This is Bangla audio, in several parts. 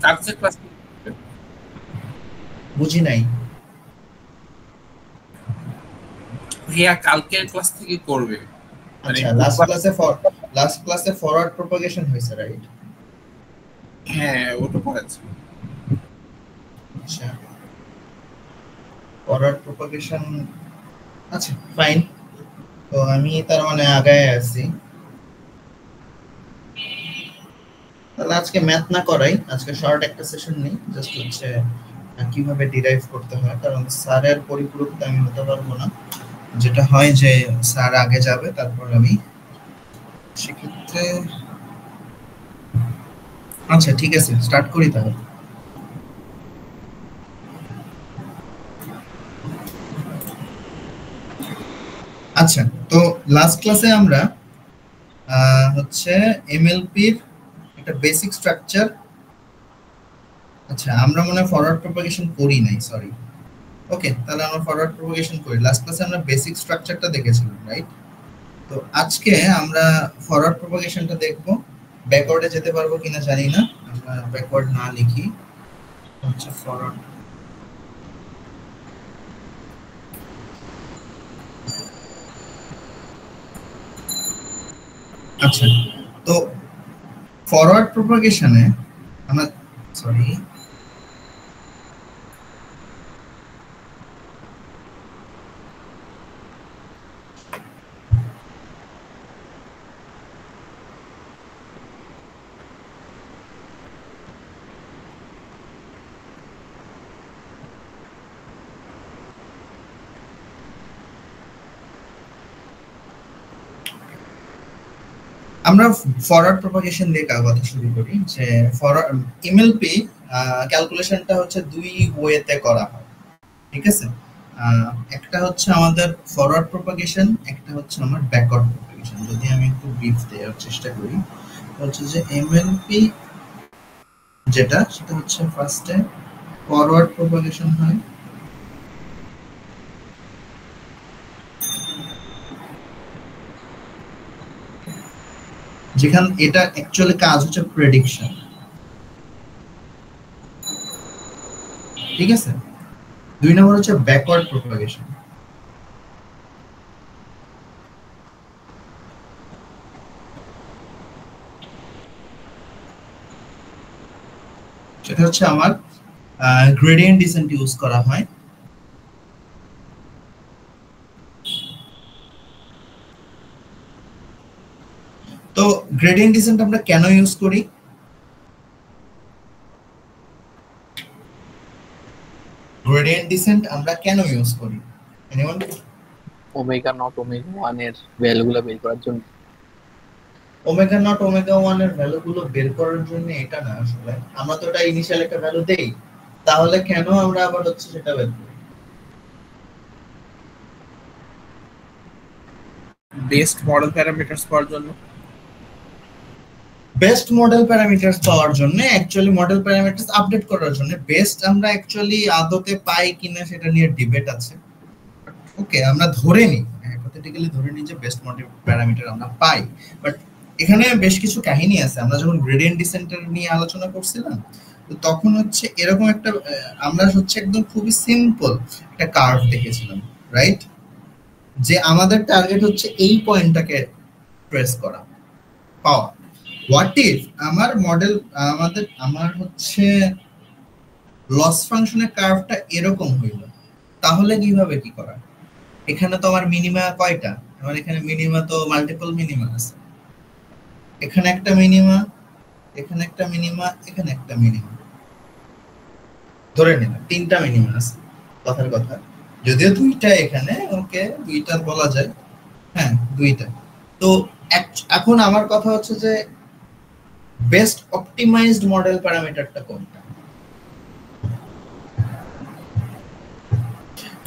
কালকে ক্লাস বুঝি নাই। ভাইয়া কালকের ক্লাস থেকে করবে। আচ্ছা, লাস্ট ক্লাসে ফরওয়ার্ড প্রপাগেশন হয়েছে, রাইট? হ্যাঁ, ওটা পড়াচ্ছে। আচ্ছা, ফরওয়ার্ড প্রপাগেশন, আচ্ছা ফাইন। তো আমি তার মানে আগায় আছি। তাহলে আজকে ম্যাথ না করাই, আজকে শর্ট একটা সেশন নেই, জাস্ট হচ্ছে কিভাবে ডিরাইভ করতে হয়, কারণ স্যারের পরিপূরকটা আমি হতে পারবো না। যেটা হয় যে স্যার আগে যাবে, তারপর আমি, সেক্ষেত্রে আচ্ছা ঠিক আছে, স্টার্ট করি তাহলে। আচ্ছা, তো লাস্ট ক্লাসে আমরা হচ্ছে এমএলপির একটা বেসিক স্ট্রাকচার, আচ্ছা আমরা মনে হয় ফরওয়ার্ড প্রপাগেশন করি নাই, সরি। ওকে, তাহলে আমরা ফরওয়ার্ড প্রপাগেশন করি। লাস্ট ক্লাসে আমরা বেসিক স্ট্রাকচারটা দেখেছিলাম, রাইট? তো আজকে আমরা ফরওয়ার্ড প্রপাগেশনটা দেখব। ব্যাকওয়ার্ডে যেতে পারবো কিনা জানি না, আমরা ব্যাকওয়ার্ড না লিখি, হচ্ছে ফরওয়ার্ড। আচ্ছা, তো ফরওয়ার্ড প্রপাগেশনে আমরা, সরি, আমরা ফরওয়ার্ড প্রপাগেশন দিয়ে কথা শুরু করি। যে ফরওয়ার্ড এমএলপি ক্যালকুলেশনটা হচ্ছে দুই ওয়েতে করা হয়, ঠিক আছে? একটা হচ্ছে আমাদের ফরওয়ার্ড প্রপাগেশন, একটা হচ্ছে আমার ব্যাকওয়ার্ড প্রপাগেশন। যদি আমি একটু ব্রিফ দেওয়ার চেষ্টা করি, হচ্ছে যে এমএলপি যেটা, সেটা হচ্ছে ফার্স্টে ফরওয়ার্ড প্রপাগেশন হয়, যেখানে এটা অ্যাকচুয়ালি কাজ হচ্ছে প্রেডিকশন, ঠিক আছে? দুই নম্বর হচ্ছে ব্যাকওয়ার্ড প্রপাগেশন। সেটা হচ্ছে আমার গ্রেডিয়েন্ট ডিসেন্ট ইউজ করা হয়। তো গ্রেডিয়েন্ট ডিসেন্ট আমরা কেন ইউজ করি? গ্রেডিয়েন্ট ডিসেন্ট আমরা কেন ইউজ করি? এনিওয়ান? ওমেগা নট ওমেগা 1 এর ভ্যালুগুলো বের করার জন্য। ওমেগা নট ওমেগা 1 এর ভ্যালুগুলো বের করার জন্য এটা না, আসলে আমরা তো এটা ইনিশিয়াল একটা ভ্যালু দেই, তাহলে কেন আমরা আবার হচ্ছে সেটা বের করি? বেস্ট মডেল প্যারামিটারস পাওয়ার জন্য। বেস্ট মডেল প্যারামিটারস পাওয়ার জন্য, অ্যাকচুয়ালি মডেল প্যারামিটারস আপডেট করার জন্য। বেস্ট আমরা অ্যাকচুয়ালি আদতে পাই কিনা সেটা নিয়ে ডিবেট আছে। ওকে, আমরা ধরে নিই, হাইপোথেটিক্যালি ধরে নিই যে বেস্ট মডেল প্যারামিটার আমরা পাই। বাট এখানে বেশ কিছু কাহিনী আছে। আমরা যখন গ্রেডিয়েন্ট ডিসেন্টার নিয়ে আলোচনা করছিলাম, তো তখন হচ্ছে এরকম একটা, আমরা হচ্ছে একদম খুবই সিম্পল একটা কার্ভ দেখেছিলাম, রাইট? যে আমাদের টার্গেট হচ্ছে এই পয়েন্টটাকে ট্রেস করা, পাওয়া। হোয়াট ইফ আমার মডেল, আমার হচ্ছে লস ফাংশনের কার্ভটা এরকম হইল, তাহলে কিভাবে কি করা? এখানে তো আমার মিনিমা কয়টা? আমার এখানে মিনিমা তো মাল্টিপল মিনিমা আছে। এখানে একটা মিনিমা, এখানে একটা মিনিমা, এখানে একটা মিনিমা, ধরে নিলাম তিনটা মিনিমা আছে, কথার কথা। যদিও দুইটা এখানে, ওকে দুইটা বলা যায়, হ্যাঁ দুইটা। তো এখন আমার কথা হচ্ছে যে বেস্ট অপটিমাইজড মডেল প্যারামিটারটা কোনটা?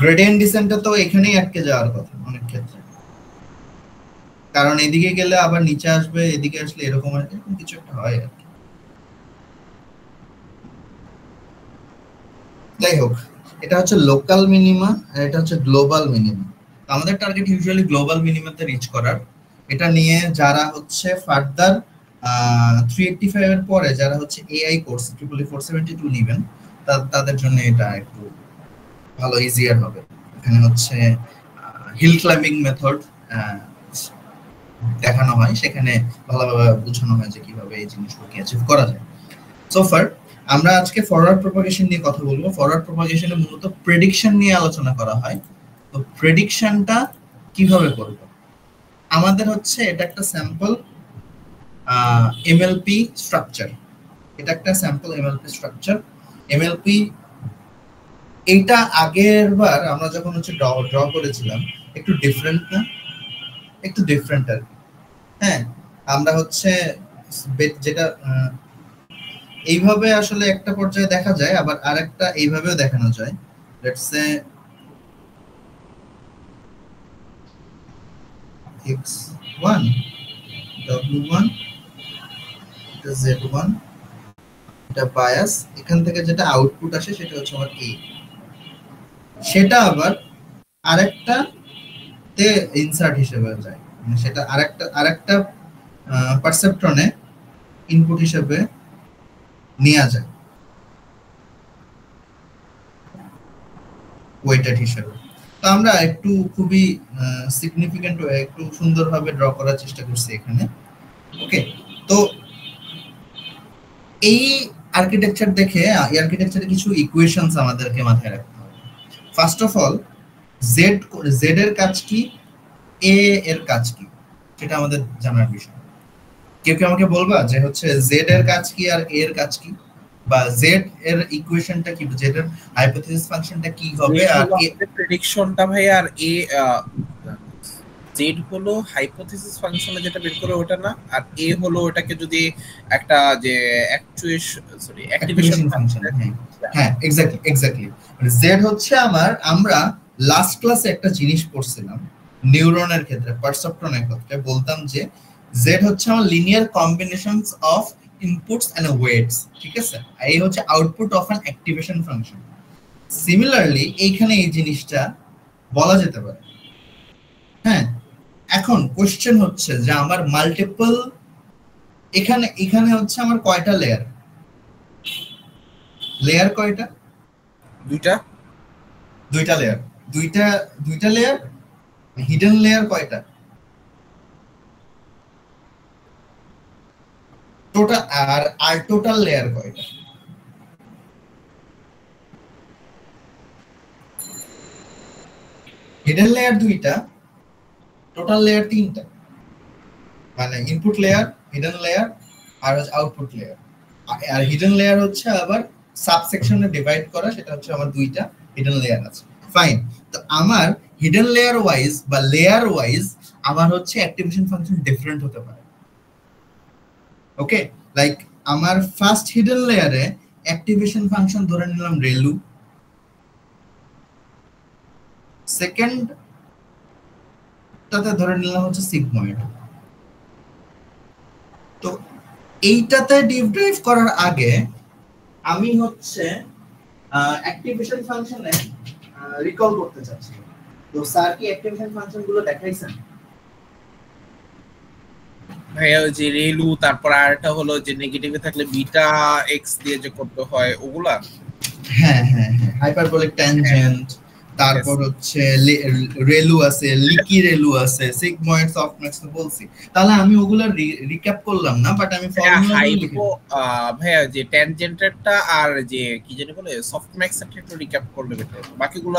গ্রেডিয়েন্ট ডিসেন্টটা তো এখানেই আটকে যাওয়ার কথা অনেক ক্ষেত্রে, কারণ এদিকে গেলে আবার নিচে আসবে, এদিকে আসলে এরকম কিছু একটা হয় আর কি। যাই হোক, এটা হচ্ছে লোকাল মিনিমা আর এটা হচ্ছে গ্লোবাল মিনিমা। আমাদের টার্গেট ইউজুয়ালি গ্লোবাল মিনিমাতে রিচ করার। এটা নিয়ে যারা হচ্ছে ফার্দার 385 এর পরে যারা হচ্ছে এআই কোর্স ট্রিপল 472 নেবেন তাদের জন্য এটা একটু ভালো ইজিয়ার হবে। এখানে হচ্ছে হিল ক্লাইম্বিং মেথড দেখানো হয়, সেখানে ভালোভাবে বোঝানো হয় যে কিভাবে এই জিনিসগুলোকে অ্যাচিভ করা যায়। সো ফার আমরা আজকে ফরওয়ার্ড প্রপাগেশন নিয়ে কথা বলবো। ফরওয়ার্ড প্রপাগেশনে মূলত প্রেডিকশন নিয়ে আলোচনা করা হয়। তো প্রেডিকশনটা কিভাবে করব? আমাদের হচ্ছে এটা একটা স্যাম্পল এমএলপি স্ট্রাকচার। এটা একটা স্যাম্পল এমএলপি স্ট্রাকচার। এমএলপি এইটা আগের বার আমরা যখন হচ্ছে ড্র করেছিলাম একটু ডিফারেন্ট না? একটু ডিফারেন্ট আর হ্যাঁ, আমরা হচ্ছে যেটা এইভাবে আসলে একটা পর্যায়ে দেখা যায়, আবার আরেকটা এইভাবেও দেখানো যায়। লেটস সে x1 w1 এটা z1 এটা বায়াস, এখান থেকে যেটা আউটপুট আসে সেটা হচ্ছে আমার a, সেটা আবার আরেকটা তে ইনসার্ট হিসেবে যায়, মানে সেটা আরেকটা পারসেপ্ট্রনে ইনপুট হিসেবে নেওয়া যায় ওয়েটেড হিসেবে। তো আমরা একটু খুবই সিগনিফিকেন্ট ওয়ে একটু সুন্দরভাবে ড্র করার চেষ্টা করছি এখানে। ওকে, তো এই আর্কিটেকচার দেখে এই আর্কিটেকচারে কিছু ইকুয়েশনস আমাদেরকে মাথায় রাখতে হবে। ফার্স্ট অফ অল জেড এর কাজ কি, এ এর কাজ কি, সেটা আমাদের জানার বিষয়। কেউ কি আমাকে বলবা যে হচ্ছে জেড এর কাজ কি আর এ এর কাজ কি, বা জেড এর ইকুয়েশনটা কি, জেড এর হাইপোথিসিস ফাংশনটা কি হবে, আর এ প্রেডিকশনটা ভাই, আর এ জেড হলো হাইপোথিসিস ফাংশনে যেটা বের করে ওটা না, আর এ হলো ওটাকে যদি একটা যে অ্যাক্টিভেশন ফাংশন। হ্যাঁ এক্স্যাক্টলি মানে জেড হচ্ছে আমরা লাস্ট ক্লাসে একটা জিনিস পড়ছিলাম নিউরনের ক্ষেত্রে, পারসেপ্ট্রনের ক্ষেত্রে বলতাম যে জেড হচ্ছে আমার linear combinations of inputs and weights, ঠিক আছে? এই হচ্ছে output of an activation function. Similarly এইখানে এই জিনিসটা বলা যেতে পারে। হ্যাঁ, এখন কোশ্চেন হচ্ছে যে আমার মাল্টিপল এখানে হচ্ছে আমার কয়টা লেয়ার কয়টা? দুইটা লেয়ার, দুইটা লেয়ার। হিডেন লেয়ার কয়টা? টোটাল আর টোটাল লেয়ার কয়টা? হিডেন লেয়ার দুইটা, টোটাল লেয়ার তিনটা, মানে ইনপুট লেয়ার, হিডেন লেয়ার আর আউটপুট লেয়ার। আর হিডেন লেয়ার হচ্ছে আবার সাবসেকশনে ডিভাইড করা, সেটা হচ্ছে আমার দুইটা হিডেন লেয়ার আছে। ফাইন, তো আমার হিডেন লেয়ার ওয়াইজ বা লেয়ার ওয়াইজ আমার হচ্ছে অ্যাক্টিভেশন ফাংশন ডিফারেন্ট হতে পারে। ওকে, লাইক আমার ফার্স্ট হিডেন লেয়ারে অ্যাক্টিভেশন ফাংশন ধরে নিলাম রেলু, সেকেন্ড টাতে ধরে নিলাম হচ্ছে সিগময়েড। তো এইটাতে ডিপ ডাইভ করার আগে আমি হচ্ছে অ্যাক্টিভেশন ফাংশনে রিকল করতে চাচ্ছি। তো স্যার কি অ্যাক্টিভেশন ফাংশন গুলো দেখাইছেন? ভাইয়া ওই যে রেলু, তারপর আরেকটা হলো যে নেগেটিভে থাকলে বিটা এক্স দিয়ে যে করতে হয় ওগুলা। হ্যাঁ, হাইপারবোলিক ট্যানজেন্ট, তারপর হচ্ছে রেলু আছে, লিকি রেলু আছে, সিগময়েড, সফটম্যাক্স তো বলছি। তাহলে আমি ওগুলা রিক্যাপ করলাম না, বাট আমি ফর্মুলা লিখে ভাইয়া যে ট্যানজেন্টেরটা আর যে কি জানি বলে সফটম্যাক্স এর একটু রিক্যাপ করলে বেটার। বাকিগুলো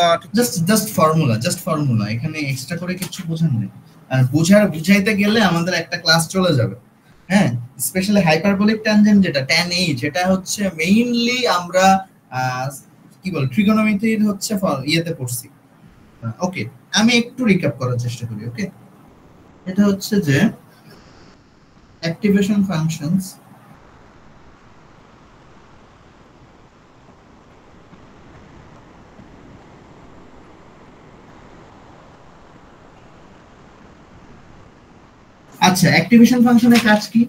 জাস্ট ফর্মুলা, এখানে এক্সট্রা করে কিছু বোঝার নেই। আর বুঝাইতে গেলে আমাদের একটা ক্লাস চলে যাবে। হ্যাঁ, স্পেশালি হাইপারবোলিক ট্যানজেন্ট যেটা tan h, এটা হচ্ছে মেইনলি আমরা কি বল ট্রিগোনোমেট্রির হচ্ছে ইয়েতে পড়ছি। ওকে, আমি একটু রিক্যাপ করার চেষ্টা করি। ওকে, এটা হচ্ছে যে অ্যাক্টিভেশন ফাংশনস আচ্ছা, অ্যাক্টিভেশন ফাংশনের কাজ কি?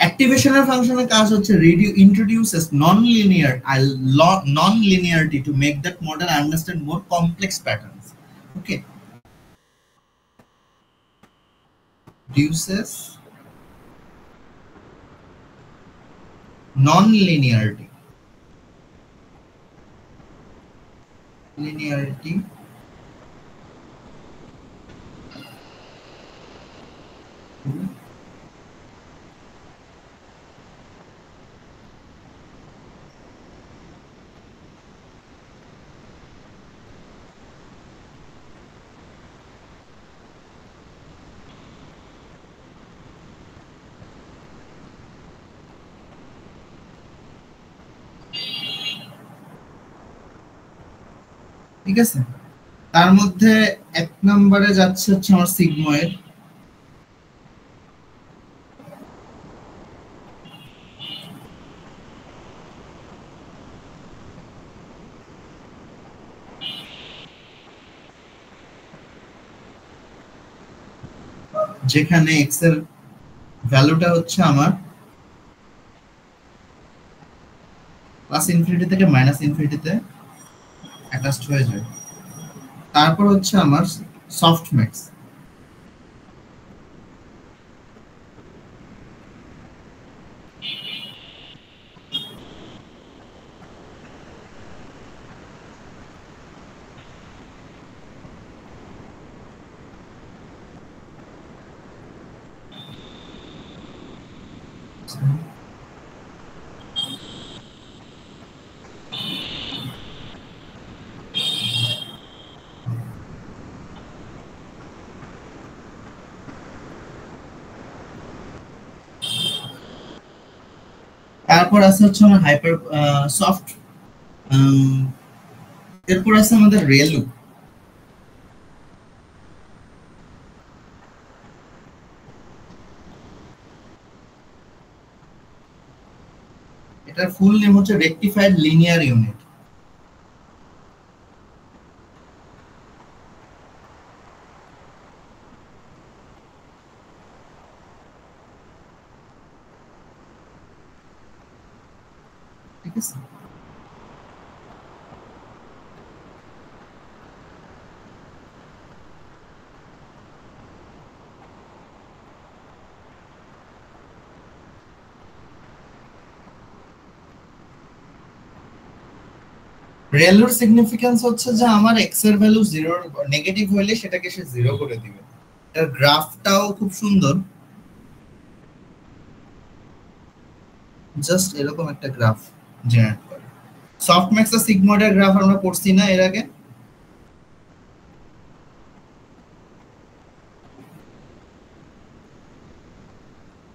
অ্যাক্টিভেশনের ফাংশনের কাজ হচ্ছে introduces non-linearity to make that model understand more complex patterns. Okay, reduces non-linearity. Linearity ঠিক আছে। তার মধ্যে এক নম্বরে যাচ্ছে হচ্ছে আমার সিগময়েড, যেখানে এক্স এর ভ্যালুটা হচ্ছে আমার প্লাস ইনফিনিটি থেকে মাইনাস ইনফিনিটিতে অ্যাটাচড হয়ে যায়। তারপর হচ্ছে আমার সফট ম্যাক্স, তারপর আছে হচ্ছে আমার হাইপার সফট, এরপর আছে আমাদের রেলু। এটার ফুল নেম হচ্ছে রেকটিফাইড লিনিয়ার ইউনিট। ঠিক আছে, রেলুর সিগনিফিকেন্স হচ্ছে যে আমার এক্স এর ভ্যালু 0 নেগেটিভ হইলে সেটাকে সে 0 করে দিবে। এর গ্রাফটাও খুব সুন্দর, জাস্ট এরকম একটা গ্রাফ জেনারেট করে। সফটম্যাক্স আর সিগময়েডের গ্রাফ আমরা পড়ছি না এর আগে?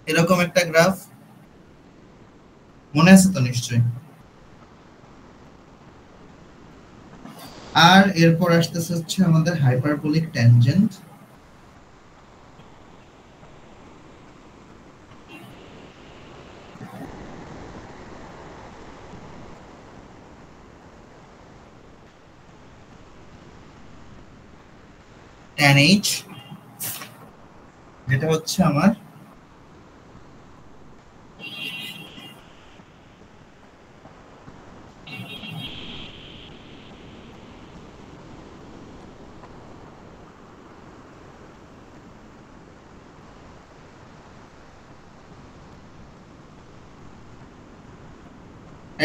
এরকম একটা গ্রাফ মনে আছে তো নিশ্চয়ই। আর এরপর আসতেছে হচ্ছে আমাদের হাইপারবোলিক ট্যানজেন্ট। tan h, যেটা হচ্ছে আমার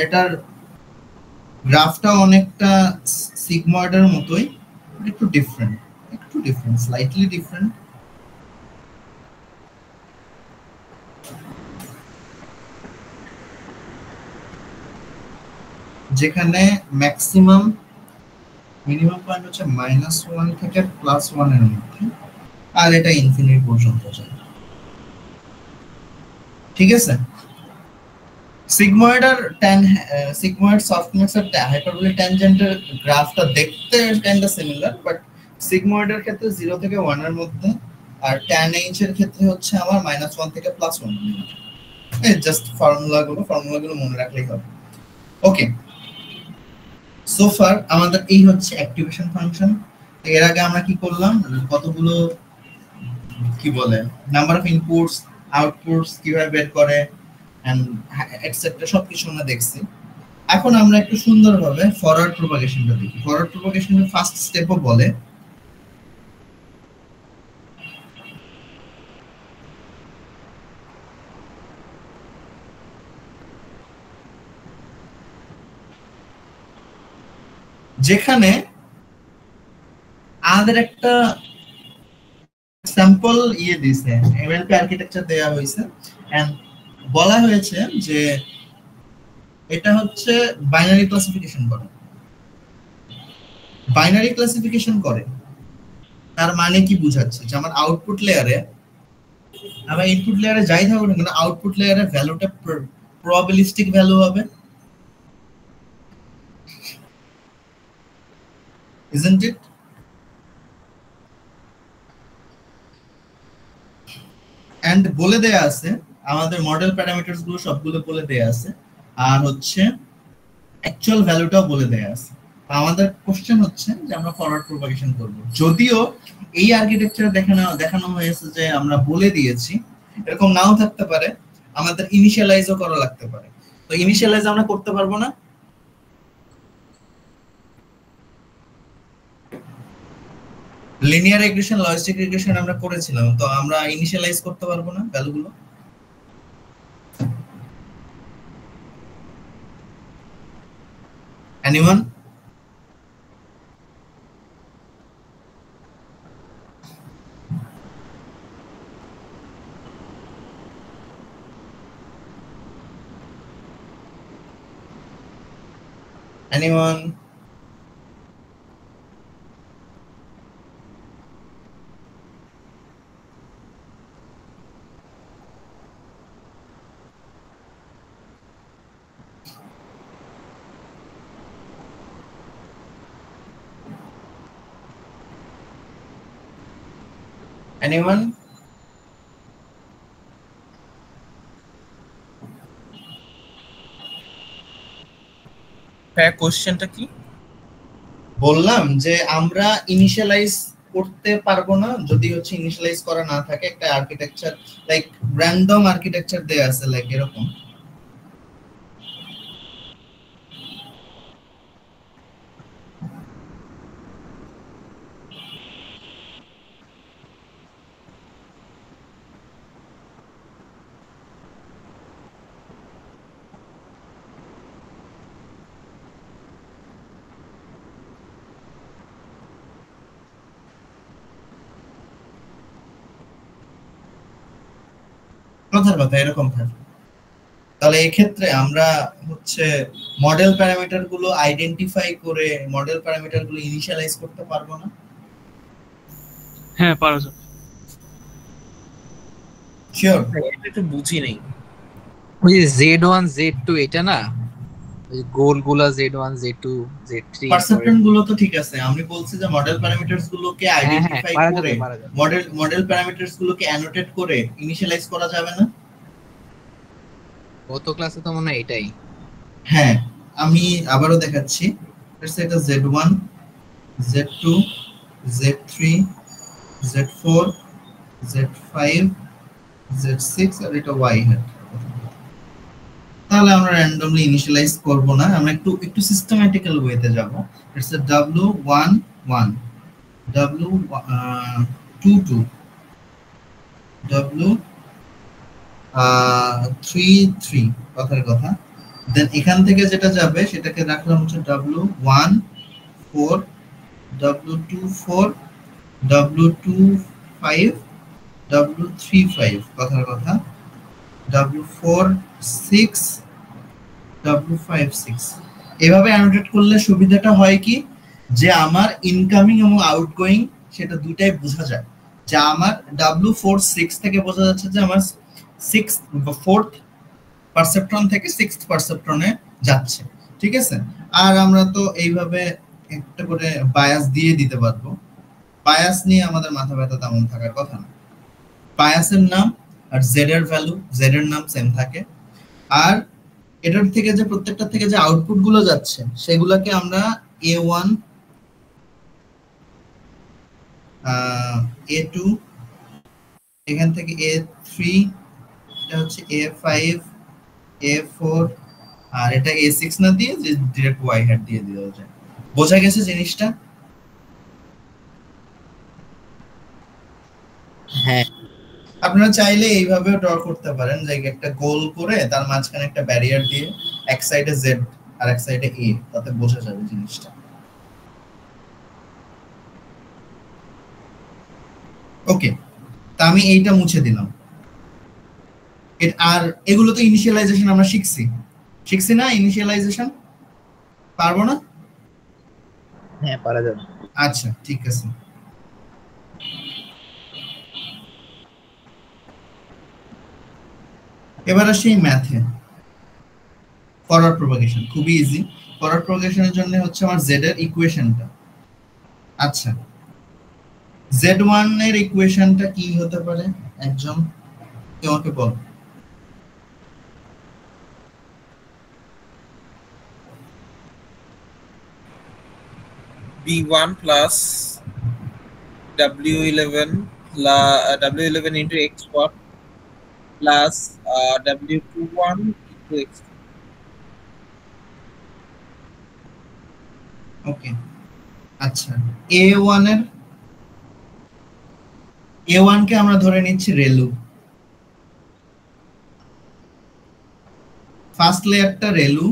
এটার গ্রাফটা অনেকটা সিগময়েডের মতোই, একটু ডিফারেন্ট, স্লাইটলি ডিফারেন্ট। যেখানে ম্যাক্সিমাম মিনিমাম পয়েন্ট হচ্ছে -1 থেকে +1 এর মধ্যে, আর এটা ইনফিনিটি পর্যন্ত যায়। ঠিক আছে, সিগময়েড আর সিগময়েড সফটম্যাক্স আর হাইপারবোলিক ট্যানজেন্টের গ্রাফটা দেখতে কাইন্ডা সিমিলার, বাট সিগময়েডের ক্ষেত্রে 0 থেকে 1 এর মধ্যে, আর tan h এর ক্ষেত্রে হচ্ছে আমার -1 থেকে +1 এর মধ্যে। এই জাস্ট ফর্মুলাগুলো মনে রাখলেই হবে। ওকে, সো ফার আমাদের এই হচ্ছে অ্যাক্টিভেশন ফাংশন। এর আগে আমরা কি করলাম, কতগুলো কি বলে নাম্বার অফ ইনপুটস, আউটপুটস কিভাবে বের করে এন্ড এটসেট্রা সবকিছু আমরা দেখছি। এখন আমরা একটু সুন্দরভাবে ফরওয়ার্ড প্রপাগেশনটা দেখি। ফরওয়ার্ড প্রপাগেশনের ফার্স্ট স্টেপও বলে যেখানে আমাদের একটা স্যাম্পল দিছে, এমএলপি আর্কিটেকচার দেয়া হয়েছে এন্ড বলা হয়েছে যে এটা হচ্ছে বাইনারি ক্লাসিফিকেশন করে। বাইনারি ক্লাসিফিকেশন করে তার মানে কি বোঝাচ্ছে যে আমার আউটপুট লেয়ারে, আমার ইনপুট লেয়ারে যাই থাকুক না কেন, আউটপুট লেয়ারে ভ্যালুটা প্রবাবিলিস্টিক ভ্যালু হবে, isn't it? এন্ড বলে দেয়া আছে আমাদের মডেল প্যারামিটারস গুলো সবগুলো বলে দেয়া আছে, আর হচ্ছে অ্যাকচুয়াল ভ্যালুটাও বলে দেয়া আছে। আমাদের কোশ্চেন হচ্ছে যে আমরা ফরওয়ার্ড প্রপাগেশন করব। যদিও এই আর্কিটেকচারে দেখানো হয়েছে যে আমরা বলে দিয়েছি, এরকম নাও থাকতে পারে, আমাদের ইনিশিয়ালাইজও করা লাগতে পারে। তো ইনিশিয়ালাইজ আমরা করতে পারবো না, লিনিয়ার রিগ্রেশন লজিস্টিক রিগ্রেশন আমরা করেছিলাম, তো আমরা ইনিশিয়ালাইজ করতে পারবো না ভ্যালুগুলো। এনিওয়ান? Anyone? Anyone? হ্যাঁ, কোশ্চেনটা কি? বললাম যে আমরা ইনিশিয়ালাইজ করতে পারবো না যদি হচ্ছে ইনিশিয়ালাইজ করা না থাকে একটা আর্কিটেকচার, লাইক র্যান্ডম আর্কিটেকচার দেয়া আছে, লাইক এরকম। কথার কথা এরকম থাকে, তাহলে এই ক্ষেত্রে আমরা হচ্ছে মডেল প্যারামিটার গুলো আইডেন্টিফাই করে মডেল প্যারামিটার গুলো ইনিশিয়ালাইজ করতে পারবো না? হ্যাঁ পারা যাবে। শিওর? এটা একটু বুঝি নেই। ওই Z1 Z2 এটা না, ওই গোলগুলা Z1 Z2 Z3 পারসেপ্ট্রন গুলো তো ঠিক আছে, আমি বলছি যে মডেল প্যারামিটারস গুলোকে আইডেন্টিফাই করে মডেল প্যারামিটারস গুলোকে অ্যানোটেট করে ইনিশিয়ালাইজ করা যাবে না? গত ক্লাসে তো মনে হয় এটাই। হ্যাঁ, আমি আবারও দেখাচ্ছি। এটা Z1 Z2 Z3 Z4 Z5 Z6 আর এটা Y হেড। তাহলে আমরা র্যান্ডমলি ইনিশিয়ালাইজ করব না, আমরা একটু সিস্টেম্যাটিক্যাল ওয়েতে যাব। It's a W11 W22 W33 কথার কথা। দেন এখান থেকে যেটা যাবে সেটাকে রাখলাম হচ্ছে W14 W24 W25 W35 কথার কথা, W46 W56। এভাবে অ্যানোটেট করলে সুবিধাটা হয় কি, যে আমার ইনকামিং এবং আউটগোয়িং সেটা দুইটাই বোঝা যায়। যে আমার W46 থেকে বোঝা যাচ্ছে যে আমার 4th পারসেপ্ট্রন থেকে 6th পারসেপ্ট্রনে যাচ্ছে, ঠিক আছে? আর আমরা তো এইভাবে একটা করে বায়াস দিয়ে দিতে পারবো। বায়াস নিয়ে আমাদের মাথা ব্যথা তেমন থাকার কথা না। বায়াসের নাম আর জেড এর ভ্যালু, জেড এর নাম সেম থাকে। আর এটার থেকে যে প্রত্যেকটা থেকে যে আউটপুট গুলো যাচ্ছে সেগুলোকে আমরা A1 A2 এখান থেকে A3, এটা হচ্ছে A5 A4 আর এটা A6 না দিয়ে ডাইরেক্ট Y হেড দিয়ে দেওয়া যায়। বোঝা গেছে জিনিসটা? হ্যাঁ, আপনারা চাইলে এইভাবে ড্র করতে পারেন, যে একটা গোল করে তার মাঝখানে একটা ব্যারিয়ার দিয়ে এক সাইডে Z আর এক সাইডে A, তাতে বোঝা যাবে জিনিসটা। ওকে, তা আমি এইটা মুছে দিলাম। আর এগুলো তো ইনিশিয়ালাইজেশন আমরা শিখছি না? ইনিশিয়ালাইজেশন পারবো না? হ্যাঁ পারা যাবে। আচ্ছা ঠিক আছে। এবার আসি ম্যাথে। ফরওয়ার্ড প্রপাগেশন খুবই ইজি। ফরওয়ার্ড প্রপাগেশনের জন্য হচ্ছে আমার z এর ইকুয়েশনটা। আচ্ছা, z1 এর ইকুয়েশনটা কি হতে পারে? একজন কেউ আমাকে বল। B1 plus W11 W11 into X1 plus W21 into X2. ওকে, আচ্ছা A1 এর A1 কে আমরা ধরে নিচ্ছি রেলু। ফার্স্ট লেয়ারটা রেলু,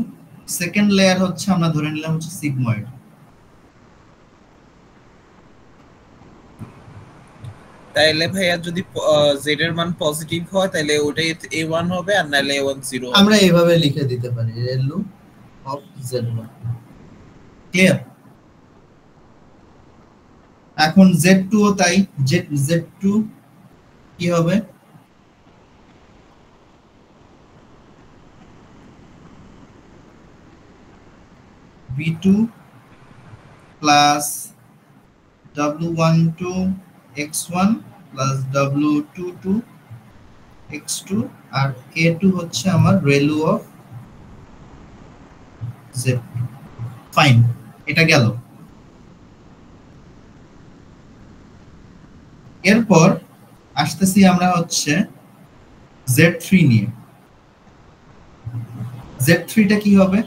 সেকেন্ড লেয়ার হচ্ছে আমরা ধরে নিলাম হচ্ছে সিগময়েড। তাইলে ভাইয়া যদি z এর মান পজিটিভ হয় তাহলে ওটাই a1 হবে, আর নাহলে a1 0 হবে। আমরা এইভাবে লিখে দিতে পারি রেলু অফ z1। ক্লিয়ার? এখন z2 ও তাই। z2 কি হবে? b2 plus w12 x1 plus w22 x2 আর a2 হচ্ছে আমার রেলু অফ z2। ফাইন, এটা গেল। এরপর আসতেছি আমরা হচ্ছে z3 নিয়ে। z3 টা কি হবে?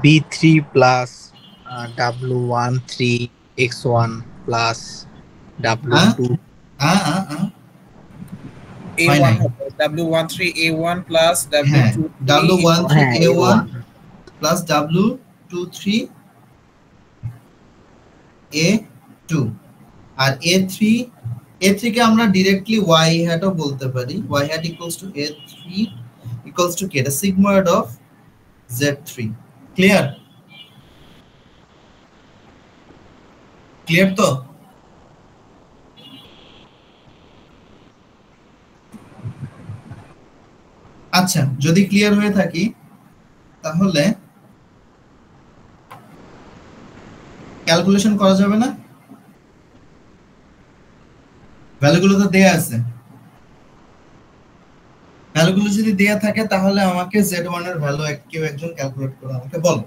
B3 plus W13 X1 plus W2 a1 হবে w13 a1 plus w23 w13 হ্যাঁ a1 A1 plus w23 a2 আর a3 কে আমরা डायरेक्टली y hat ও বলতে পারি। y hat equals to a3 equals to k, the sigmoid of z3। Clear? Clear তো? আচ্ছা, যদি ক্লিয়ার হয়ে থাকি তাহলে ক্যালকুলেশন করা যাবে না? ভ্যালুগুলো তো দেয়া আছে। ভ্যালুগুলো যদি দেয়া থাকে তাহলে আমাকে z1 এর ভ্যালু কেউ একজন ক্যালকুলেট করে আমাকে বলো।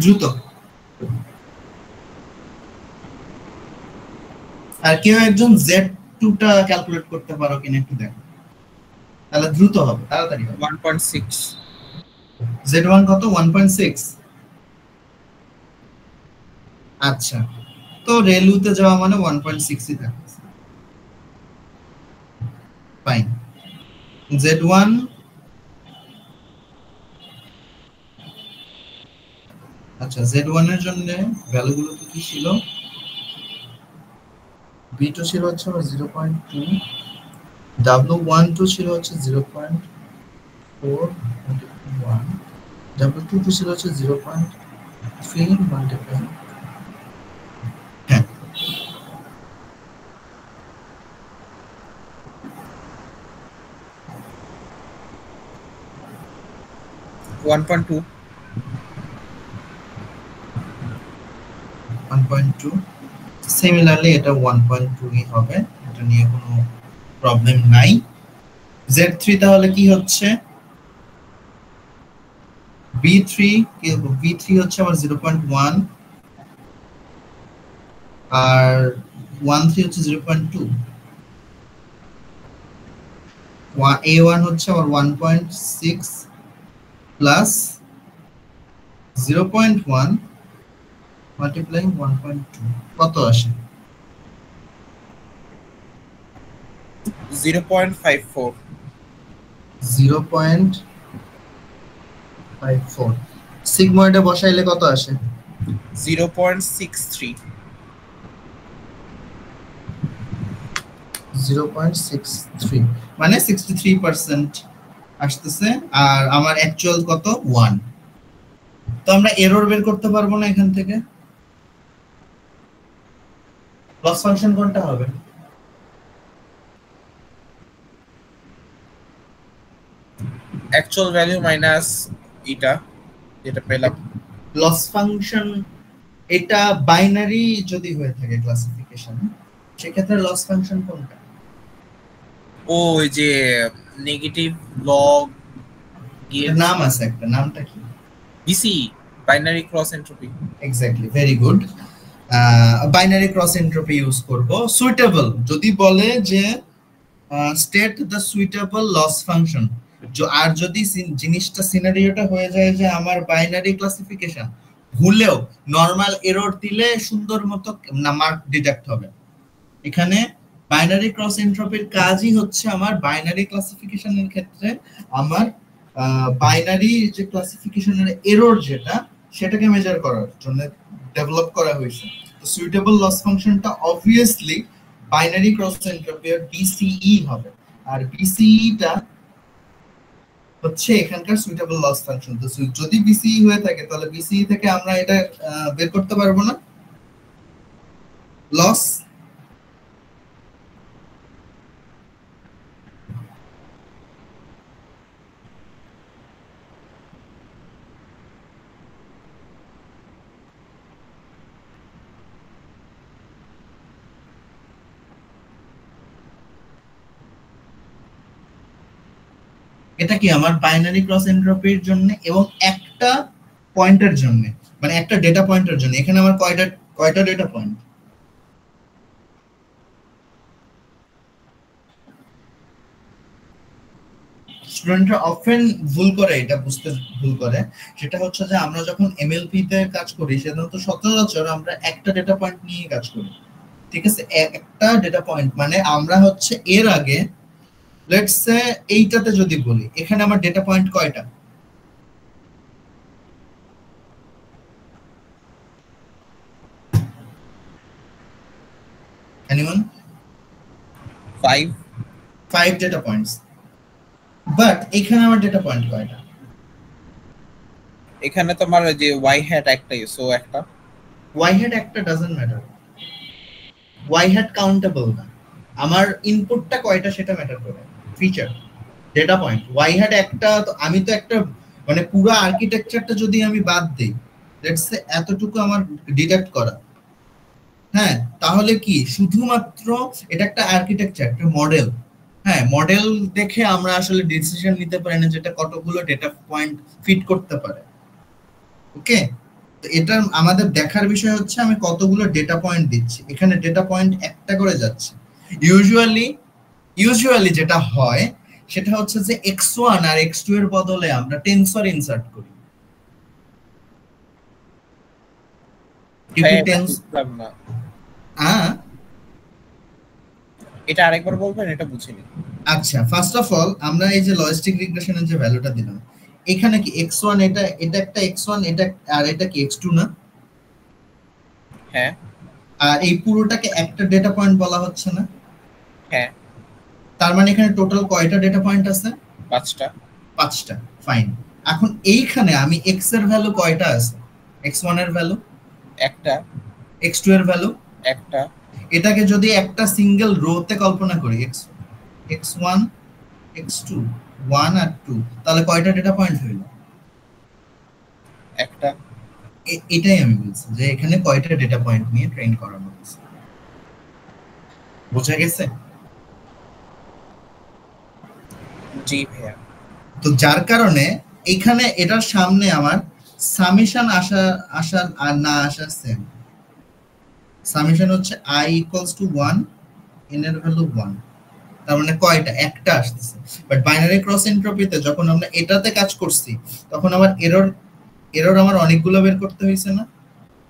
দ্রুত। আর কেউ একজন z2 টা ক্যালকুলেট করতে পারো কিনা একটু দেখো, তাহলে দ্রুত হবে, তাড়াতাড়ি হবে। 1.6 z1 কত? 1.6। আচ্ছা, তো রেলুতে যাওয়া মানে 1.6 ই থাকে। ফাইন। z1 আচ্ছা, z1 এর জন্য ভ্যালুগুলো কি ছিল? b2 ছিল হচ্ছে 0.2, w12 ছিল হচ্ছে 0.4, w22 ছিল হচ্ছে 0.3 মাল্টিপ্লাই। হ্যাঁ, ওয়ান পয়েন্ট টু 1.2। সিমিলারলি এটা 1.2 ই হবে, এটা নিয়ে কোনো প্রবলেম নাই। z3 তাহলে কি হচ্ছে? b3 হচ্ছে আমার 0.1 আর 1 3 হচ্ছে 0.2, a1 হচ্ছে আবার 1.6 প্লাস 0.1 মাল্টিপ্লাইং 1.2 কত আসে? 0.54 0.54 সিগময়েডে বসাইলে কত আসে? 0.63 0.63 মানে 63% আসতেছে। আর আমার অ্যাকচুয়াল কত? 1। তো আমরা এরর বের করতে পারবো না এখান থেকে? লস ফাংশন কোনটা হবে? অ্যাকচুয়াল ভ্যালু মাইনাস এটা যেটা পেলাম। লস ফাংশন এটা বাইনারি যদি হয়ে থাকে ক্লাসিফিকেশন, সেক্ষেত্রে লস ফাংশন কোনটা? ও ওই যে নেগেটিভ লগ এর নাম আছে একটা, নামটা কি? B, binary cross entropy. Exactly, very good. Binary cross entropy use করব। সুইটেবল যদি বলে যে state the suitable loss function, আর যদি জিনিসটা সিনারিওটা হয়ে যায় যে আমার বাইনারি ক্লাসিফিকেশন, ভুলেও নরমাল এরর দিলে সুন্দর মতো না মার্ক ডিডাক্ট হবে। এখানে বাইনারি ক্রস এন্ট্রপির কাজই হচ্ছে আমার বাইনারি ক্লাসিফিকেশনের ক্ষেত্রে আমার বাইনারি যে ক্লাসিফিকেশনের এরর যেটা, সেটাকে মেজার করার জন্য ডেভেলপ করা হয়েছে। তো সুইটেবল লস ফাংশনটা অবভিয়াসলি বাইনারি ক্রস এন্ট্রপি এর বিসিই হবে, আর বিসিইটা হচ্ছে এখানকার সুইটেবল লস ফাংশন। তো যদি বিসিই হয়ে থাকে তাহলে বিসিই থেকে আমরা এটা বের করতে পারবো না লস। এটা কি আমার বাইনারি ক্রস এন্ট্রপির জন্য এবং একটা পয়েন্টের জন্য, মানে একটা ডেটা পয়েন্টের জন্য। এখানে আমার কয়টা ডেটা পয়েন্ট? স্টুডেন্টরা অফেন ভুল করে, এটা বুঝতে ভুল করে। সেটা হচ্ছে যে আমরা যখন এমএলপি তে কাজ করি সেটা তো সচরাচর আমরা একটা ডেটা পয়েন্ট নিয়ে কাজ করি, ঠিক আছে? একটা ডেটা পয়েন্ট মানে আমরা হচ্ছে এর আগে লেটস সে এইটাতে যদি বলি, এখানে আমার ডেটা পয়েন্ট কয়টা? এনিওয়ান? 5 data points. বাট এখানে আমার ডেটা পয়েন্ট কয়টা? এখানে তোমার ওই যে ওয়াই হ্যাট একটাই, সো একটা ওয়াই হ্যাট একটা doesn't matter, Y hat countable না। আমার ইনপুটটা কয়টা সেটা ম্যাটার করে। Feature data point Y hat একটা, তো আমি তো একটা মানে পুরো আর্কিটেকচারটা যদি আমি বাদ দেই, লেটস সে এতটুকু আমার ডিডাক্ট করা, হ্যাঁ, তাহলে কি শুধুমাত্র এটা একটা আর্কিটেকচার, একটা মডেল। হ্যাঁ, মডেল দেখে আমরা আসলে ডিসিশন নিতে পারি না যেটা কতগুলো ডেটা পয়েন্ট ফিট করতে পারে। ওকে, তো এটা আমাদের দেখার বিষয় হচ্ছে আমি কতগুলো ডেটা পয়েন্ট দিচ্ছি। এখানে ডেটা পয়েন্ট একটা করে যাচ্ছে। ইউজুয়ালি যেটা হয় সেটা হচ্ছে যে x1 আর x2 এর বদলে আমরা টেনসর ইনসার্ট করি। এটা আরেকবার বলবেন, এটা বুঝিনি। আচ্ছা, ফার্স্ট অফ অল আমরা এই যে লজিস্টিক রিগ্রেশনের যে ভ্যালুটা দিলাম, এখানে কি x1 এটা একটা x1, এটা আর এটা কি x2 না? হ্যাঁ। আর এই পুরোটাকে একটা ডেটা পয়েন্ট বলা হচ্ছে না? হ্যাঁ। তার মানে এখানে টোটাল কয়টা ডেটা পয়েন্ট আছে? 5টা। ফাইন। এখন এইখানে আমি x এর ভ্যালু কয়টা আছে? x1 এর ভ্যালু একটা, x2 এর ভ্যালু একটা। এটাকে যদি একটা সিঙ্গেল রোতে কল্পনা করি, x1 x2 1 আর 2, তাহলে কয়টা ডেটা পয়েন্ট হইল? একটা। এটাই আমি বলছি যে এখানে কয়টা ডেটা পয়েন্ট নিয়ে ট্রেন করানো হচ্ছে। বোঝা গেছে? জি ভাইয়া। তো যার কারণে এখানে এটার সামনে আমার সামেশন আসা আর না আসা সেম। সামেশন হচ্ছে i ইকুয়ালস টু 1, n এর ভ্যালু 1, তার মানে কয়টা? একটা আসছে। বাট বাইনারি ক্রস এনট্রপিতে যখন আমরা এটাতে কাজ করছি তখন আমার এরর আমার অনেকগুলো বের করতে হয়েছে না?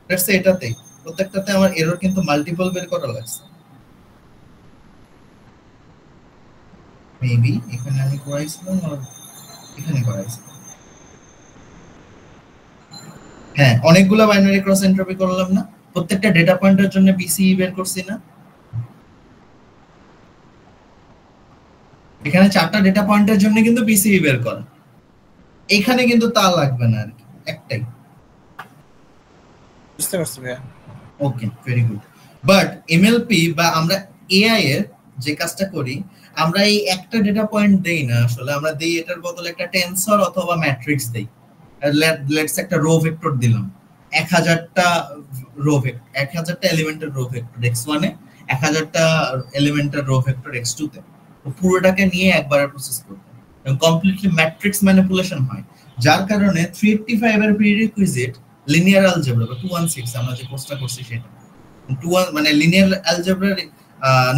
লেটস সে এটাতে প্রত্যেকটাতে আমার এরর কিন্তু মাল্টিপল বের করা লাগছে। মেবি এখানে আমি করাইছিলাম আর এখানে করাইছিলাম। হ্যাঁ, অনেকগুলো বাইনারি ক্রস এনট্রপি করলাম না? প্রত্যেকটা ডেটা পয়েন্টের জন্য বিসিই বের করছি না? এখানে 4টা ডেটা পয়েন্টের জন্য কিন্তু বিসিই বের করা, এখানে কিন্তু তা লাগবে না আর কি, একটাই। বুঝতে পারছি ভাইয়া। ওকে, ভেরি গুড। বাট এমএলপি বা আমরা এআই এর যে কাজটা করি, আমরা এই একটা ডেটা পয়েন্ট দেই না, আসলে আমরা দেই এটার বদলে একটা টেনসর অথবা ম্যাট্রিক্স দেই। লেটস একটা রো ভেক্টর দিলাম, 1000টা রো ভেক্টর, 1000টা এলিমেন্টের রো ভেক্টর x1 এ, 1000টা এলিমেন্টের রো ভেক্টর x2 তে। তো পুরোটাকে নিয়ে একবারে প্রসেস করতে এবং কমপ্লিটলি ম্যাট্রিক্স ম্যানিপুলেশন হয়, যার কারণে 385 এর প্রিরিকুইজিট লিনিয়ার অ্যালজেব্রা বা 216 আমরা যে কোর্সটা করছি সেটা 21, মানে লিনিয়ার অ্যালজেব্রার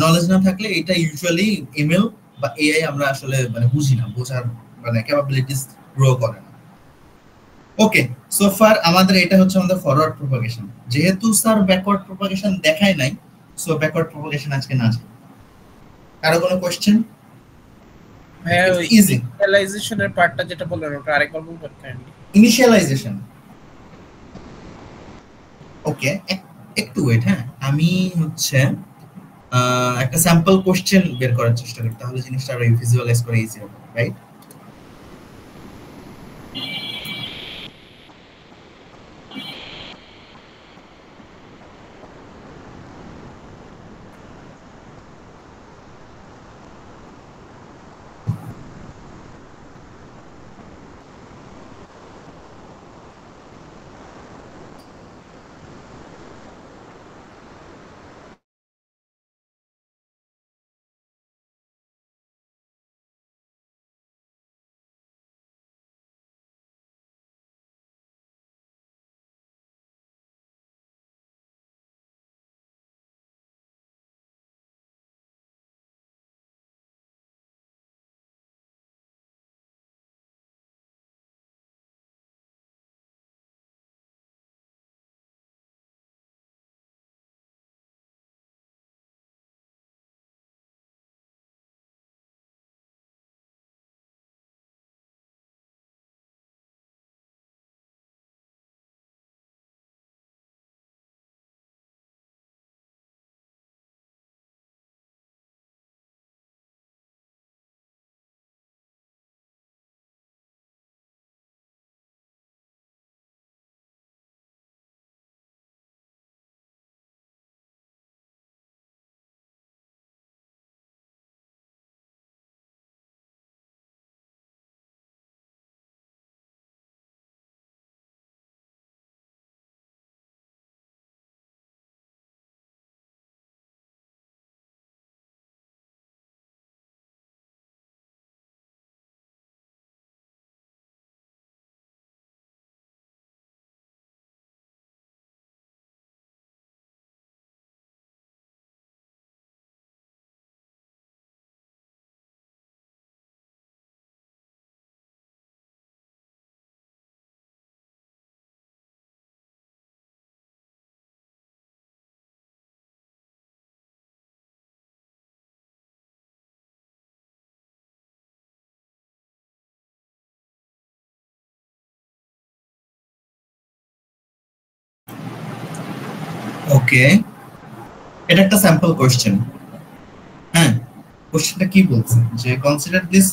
নলেজ না থাকলে এটা ইউজুয়ালি এমএল বা এআই আমরা আসলে মানে বুঝি না, বোঝার মানে ক্যাপাবিলিটিস গ্রো করে না। ওকে, সো ফার আমাদের এটা হচ্ছে আমাদের ফরওয়ার্ড প্রপাগেশন। যেহেতু স্যার ব্যাকওয়ার্ড প্রপাগেশন দেখায় নাই, সো ব্যাকওয়ার্ড প্রপাগেশন আজকে না যাবে। কারো কোনো কোশ্চেন? ভাইয়া ওই ইজি ইনিশিয়ালাইজেশনের পার্টটা যেটা বললেন ওটা আরেকবার বলবেন কাইন্ডলি? ইনিশিয়ালাইজেশন, ওকে একটু ওয়েট। হ্যাঁ, আমি হচ্ছে একটা স্যাম্পল কোশ্চেন বের করার চেষ্টা করি, তাহলে জিনিসটা আরো ভিজুয়ালাইজ করে ইজি হবে, রাইট? ওকে, এটা একটা স্যাম্পল কোশ্চেন। হ্যাঁ, কোশ্চেনটা কি বলছে যে consider this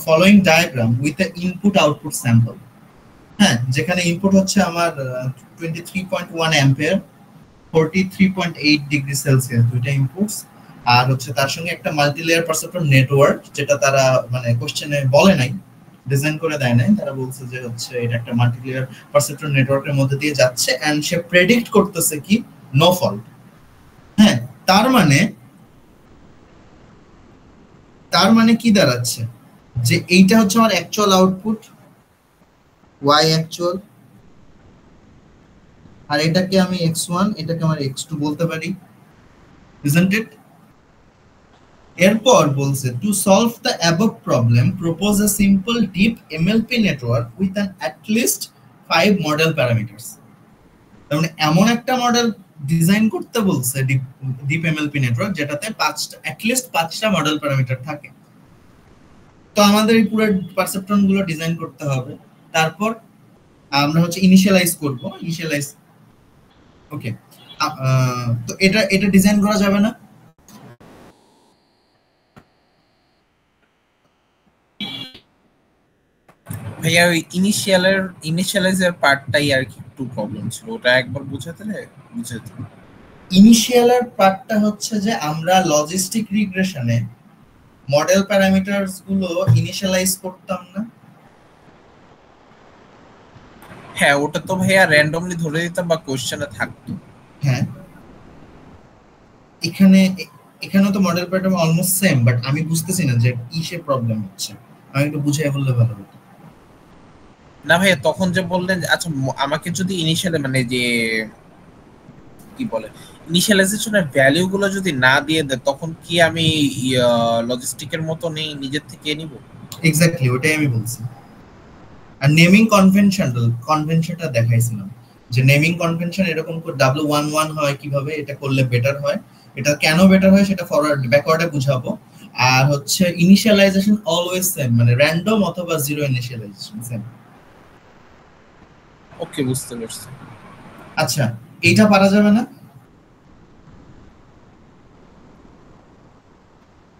following diagram with a input output sample. হ্যাঁ, যেখানে ইনপুট হচ্ছে আমার 23.1 অ্যাম্পিয়ার, 43.8 ডিগ্রি সেলসিয়াস, দুইটা ইনপুটস, আর হচ্ছে তার সঙ্গে একটা মাল্টি লেয়ার পারসেপ্টর নেটওয়ার্ক, যেটা তারা মানে কোশ্চেনে বলে নাই, ডিজাইন করে দেয় নাই, তারা বলছে যে হচ্ছে এটা একটা মাল্টি লেয়ার পারসেপ্টর নেটওয়ার্কের মধ্যে দিয়ে যাচ্ছে এন্ড সে প্রেডিক্ট করতেছে কি নো ফল্ট। হ্যাঁ, তার মানে কি দাঁড়াচ্ছে যে এইটা হচ্ছে আমার অ্যাকচুয়াল আউটপুট y অ্যাকচুয়াল, আর এটাকে আমি x1, এটাকে আমার x2 বলতে পারি, isn't it? এরপর বলছে to solve the above problem propose a simple deep MLP network with an at least 5 model parameters. তার মানে এমন একটা মডেল ডিজাইন করতে বলছে ডিপ এমএলপি নেটওয়ার্ক যেটাতে অ্যাট লিস্ট 5টা মডেল প্যারামিটার থাকে। তো আমাদের এই পুরো পারসেপট্রন গুলো ডিজাইন করতে হবে, তারপর আমরা হচ্ছে ইনিশিয়ালাইজ করব, ইনিশিয়ালাইজ। ওকে, তো এটা ডিজাইন করা যাবে না? ভাইয়া ওই ইনিশিয়ালাইজার পার্টটাই আর কি একটু প্রবলেম ছিল, ওটা একবার বুঝাতে। ইনিশিয়ালার পার্টটা হচ্ছে যে আমরা লজিস্টিক রিগ্রেশনে মডেল প্যারামিটারস গুলো ইনিশিয়ালাইজ করতাম না। হ্যাঁ, ওটা তো ভাইয়া র্যান্ডমলি ধরে দিতাম বা কোশ্চেনে থাকতো। হ্যাঁ, এখানে তো model pattern almost same, but আমি বুঝতেছি না যে কিসে প্রবলেম হচ্ছে, আমি একটু বুঝাই বললে ভালো হতো। না ভাইয়া, তখন যে বললেন আচ্ছা আমাকে যদি ইনিশিয়াল মানে যে কি বলে ইনিশিয়ালাইজেশনের ভ্যালু গুলো যদি না দিয়ে দেয় তখন কি আমি লজিস্টিকের মতো নেই নিজের থেকে নিব? এক্স্যাক্টলি ওটাই আমি বলছি। আর নেমিং কনভেনশনটা দেখাইছিলাম যে নেমিং কনভেনশন এরকম করে W11 হয়, কিভাবে এটা করলে বেটার হয়, এটা কেন বেটার হয় সেটা ফরওয়ার্ড ব্যাকওয়ার্ডে বুঝাবো। আর হচ্ছে ইনিশিয়ালাইজেশন অলওয়েজ সেম, মানে র‍্যান্ডম অথবা জিরো ইনিশিয়ালাইজেশন সেম। ওকে, বুঝতে পারছি। আচ্ছা, এইটা পারা যাবে না?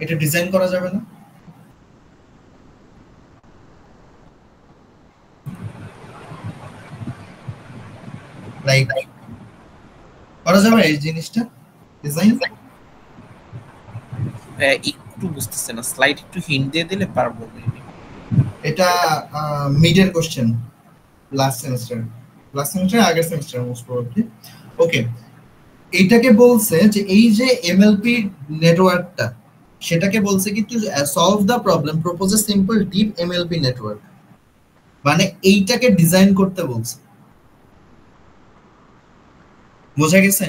এটা ডিজাইন করা যাবে না? লাইক করা যাবে এই জিনিসটা ডিজাইন? একটু বুঝতেছে না, স্লাইড একটু হিন্ট দিয়ে দিলে পারবো। এটা মিডের কোশ্চেন, লাস্ট সেমিস্টার আগের সেমিস্টার মোস্ট প্রবাবলি। ওকে, এইটাকে বলছে যে এই যে এমএলপি নেটওয়ার্কটা, সেটাকে বলছে কি to solve the problem propose a simple deep MLP network, মানে এইটাকে ডিজাইন করতে বলছে। বোঝা গেছে?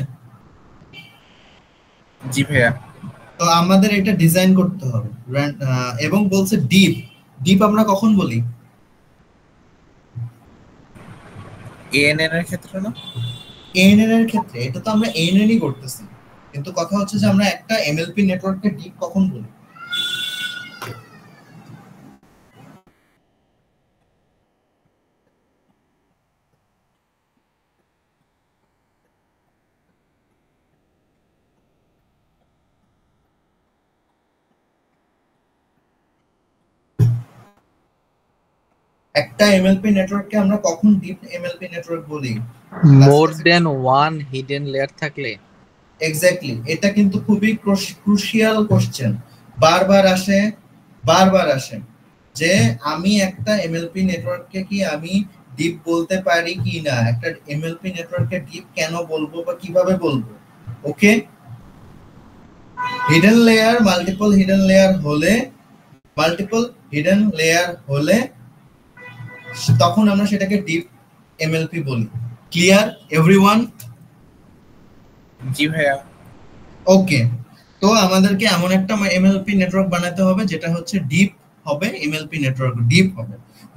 জি ভাইয়া। তো আমাদের এটা ডিজাইন করতে হবে, এবং বলছে ডিপ আমরা কখন বলি? এএনএন এর ক্ষেত্রে না? এএনএন এর ক্ষেত্রে। এটা তো আমরা এএনএনই করতেছি, কিন্তু কথা হচ্ছে যে আমরা একটা এমএলপি নেটওয়ার্ককে ডিপ কখন বলি? একটা এমএলপি নেটওয়ার্ককে আমরা কখন ডিপ এমএলপি নেটওয়ার্ক বলি? মোর দেন ওয়ান হিডেন লেয়ার থাকলে। এক্স্যাক্টলি, এটা কিন্তু খুবই ক্রুশিয়াল কোশ্চেন, বারবার আসে যে আমি একটা এমএলপি নেটওয়ার্ককে কি আমি ডিপ বলতে পারি কি না, একটা এমএলপি নেটওয়ার্ককে ডিপ কেন বলবো বা কিভাবে বলবো। Okay, hidden layer multiple hidden layer হলে তখন আমরা সেটাকে ডিপ এমএলপি বলি। Clear everyone? জি ভাইয়া। ওকে, তো আমাদেরকে এমন একটা এমএলপি নেটওয়ার্ক বানাতে হবে যেটা হচ্ছে ডিপ হবে, এমএলপি নেটওয়ার্ক ডিপ হবে।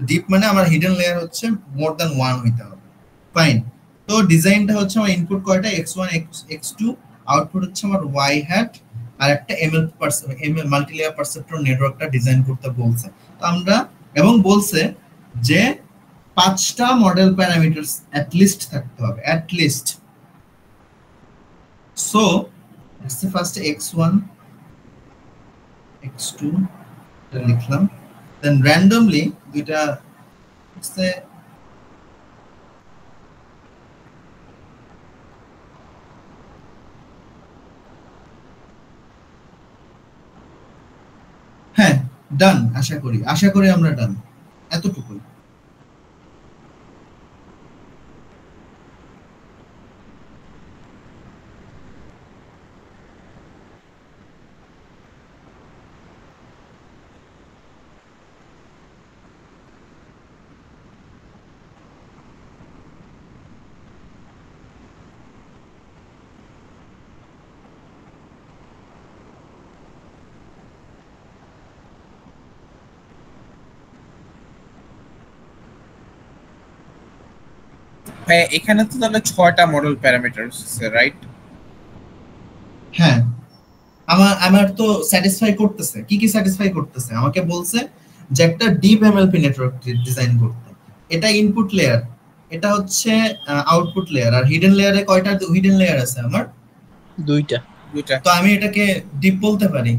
ডিপ মানে আমার হিডেন লেয়ার হচ্ছে মোর দ্যান 1 হইতে হবে। ফাইন, তো ডিজাইনটা হচ্ছে আমার ইনপুট কয়টা x1 x2, আউটপুট হচ্ছে আমার y হ্যাট, আর একটা মাল্টি লেয়ার পারসেপ্ট্রন নেটওয়ার্কটা ডিজাইন করতে বলছে। তো আমরা এবং বলছে যে 5টা মডেল প্যারামিটারস অ্যাট লিস্ট থাকতে হবে, at least. So let's say first x1 x2 এটা লিখলাম, then randomly দুইটা let's say হ্যাঁ ডান, আশা করি আমরা ডান, এতটুকুই। ভাই এখানে তো তাহলে 6টা মডেল প্যারামিটারস আছে, রাইট? হ্যাঁ, আমার তো স্যাটিসফাই করতেছে। কি কি স্যাটিসফাই করতেছে? আমাকে বলছে যে একটা ডিপ এমএলপি নেটওয়ার্ক ডিজাইন করতে। এটা ইনপুট লেয়ার, এটা হচ্ছে আউটপুট লেয়ার। আর হিডেন লেয়ারে কয়টা হিডেন লেয়ার আছে আমার? দুইটা। তো আমি এটাকে ডিপ বলতে পারি।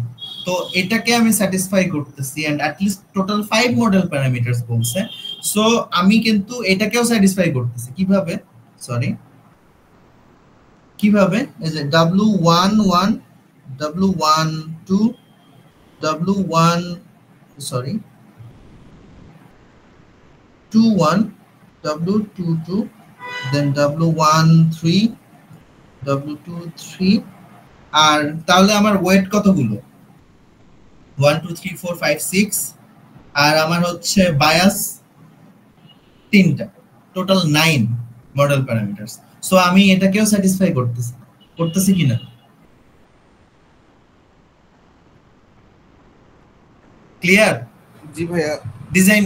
তো এটাকে আমি স্যাটিসফাই করতেছি and at least total 5 model parameters বলছে। সো আমি কিন্তু এটাকেও স্যাটিসফাই করতেছি। কিভাবে? সরি, কিভাবে? এই যে W11 W12 W1 sorry 21 W22 দেন W13 W23 আর তাহলে আমার ওয়েট কতগুলো? 1 2 3 4 5 6 আর আমার হচ্ছে বায়াস 3টা, টোটাল 9 মডেল প্যারামিটারস। সো আমি এটাকেও স্যাটিসফাই করতেছি কিনা? ক্লিয়ার? জি ভাইয়া। ডিজাইন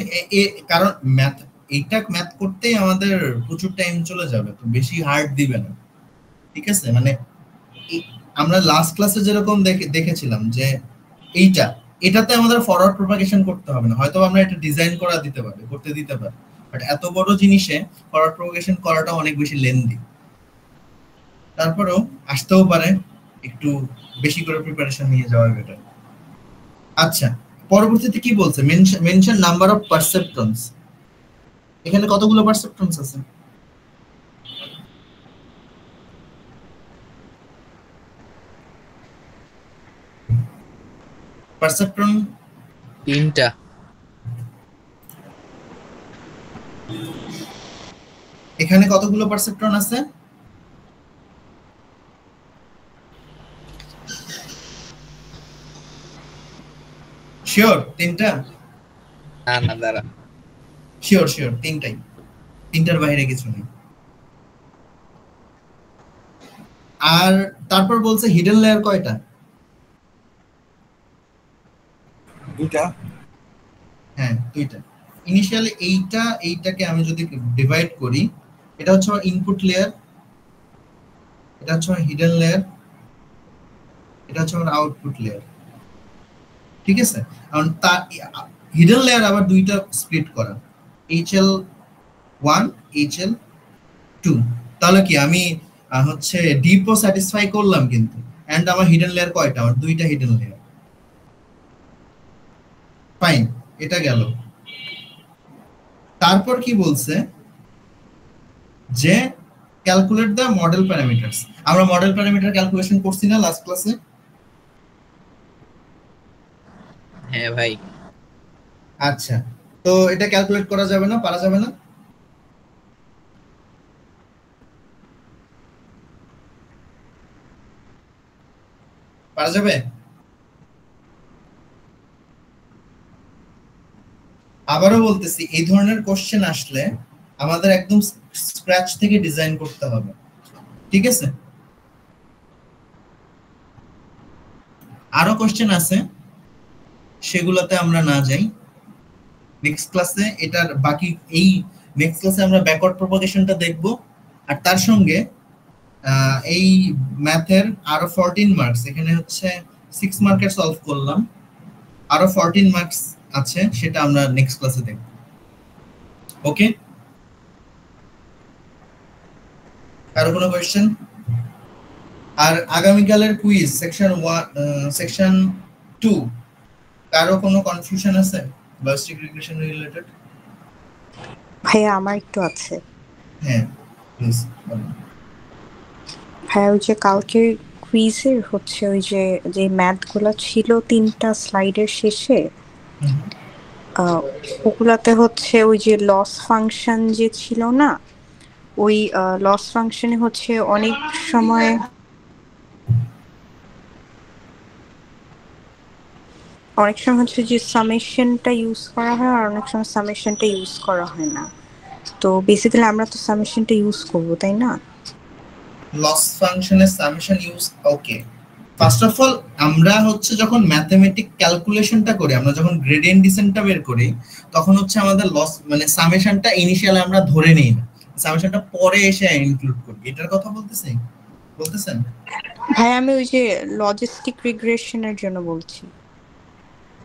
কারণ ম্যাথ করতেই আমাদের প্রচুর টাইম চলে যাবে, তো বেশি হার্ড দিবে না, ঠিক আছে? মানে আমরা লাস্ট ক্লাসে যেরকম দেখেছিলাম যে এটাতে আমাদের ফরওয়ার্ড প্রপাগেশন করতে হবে না, হয়তো আমরা এটা ডিজাইন করতে দিতে পারি, বাট এত বড় জিনিসে ফরওয়ার্ড প্রপাগেশন করাটা অনেক বেশি লেন্দি। তারপরেও আসতেও পারে, একটু বেশি করে প্রিপারেশন নিয়ে যাওয়া বেটার। আচ্ছা, পরবর্তীতে কি বলছে? Mention number of perceptrons. এখানে কতগুলো পারসেপ্ট্রনস আছে? পারসেপ্ট্রন 3টা। এখানে কতগুলো পারসেপ্ট্রন আছে? শিওর 3টা? না দাঁড়া, শিওর 3টাই, 3টার বাইরে কিছু নেই। আর তারপর বলছে হিডেন লেয়ার কয়টা? 2টা। হ্যাঁ 2টা। ইনিশিয়ালি এইটাকে আমি যদি ডিভাইড করি, এটা হচ্ছে আমার ইনপুট লেয়ার, এটা হচ্ছে আমার হিডেন লেয়ার, এটা হচ্ছে আমার আউটপুট লেয়ার, ঠিক আছে? কারণ হিডেন লেয়ার আবার 2টা স্প্লিট করা, HL1 HL2। তাহলে কি আমি হচ্ছে ডিপও স্যাটিসফাই করলাম কিন্তু, এন্ড আমার হিডেন লেয়ার কয়টা? আমার 2টা হিডেন লেয়ার। ফাইন, এটা গেল। তারপর কি বলছে যে ক্যালকুলেট দ্য মডেল প্যারামিটারস। আমরা মডেল প্যারামিটার ক্যালকুলেশন করছি না লাস্ট ক্লাসে? হ্যাঁ ভাই। আচ্ছা, তো এটা ক্যালকুলেট করা যাবে না? পারা যাবে না? পারা যাবে? আবারও বলতেছি, এই ধরনের কোশ্চেন আসলে আমাদের একদম স্ক্র্যাচ থেকে ডিজাইন করতে হবে, ঠিক আছে? আরো কোশ্চেন আছে, সেগুলোতে আমরা না যাই নেক্সট ক্লাসে। এটার বাকি এই নেক্সট ক্লাসে আমরা ব্যাকওয়ার্ড প্রপাগেশনটা দেখব, আর তার সঙ্গে এই ম্যাথের আরো 14 মার্কস, এখানে হচ্ছে 6 মার্কের সলভ করলাম, আরো 14 মার্কস আছে, সেটা আমরা নেক্সট ক্লাসে দেখব। ওকে, কারো কোনো কোয়েশ্চেন? আর আগামীকালের কুইজ সেকশন 2 কারো কোনো কনফিউশন আছে লজিস্টিক রিগ্রেশন রিলেটেড? ভাইয়া আমার একটু আছে। হ্যাঁ প্লিজ বলুন। ভাইয়া ওই যে কালকের কুইজের হচ্ছে ওই যে ম্যাথগুলো ছিল 3টা স্লাইডের শেষে, ওগুলাতে হচ্ছে ওই যে লস ফাংশন যে ছিল না, ওই লস ফাংশনে হচ্ছে অনেক সময় হচ্ছে যে সামেশনটা ইউজ করা হয়, আর অনেক সময় সামেশনটা ইউজ করা হয় না। তো বেসিক্যালি আমরা তো সামেশনটা ইউজ করব, তাই না? লস ফাংশনের summation use, okay. First of all আমরা হচ্ছে যখন ম্যাথমেটিক ক্যালকুলেশনটা করি, আমরা যখন গ্রেডিয়েন্ট ডিসেন্টটা বের করি, তখন হচ্ছে আমাদের লস মানে সামেশনটা ইনিশিয়ালি আমরা ধরে নেই না, সামেশনটা পরে এসে ইনক্লুড করি, এটার কথা বলতেছেন? ভাই আমি ওই যে লজিস্টিক রিগ্রেশনের জন্য বলছি।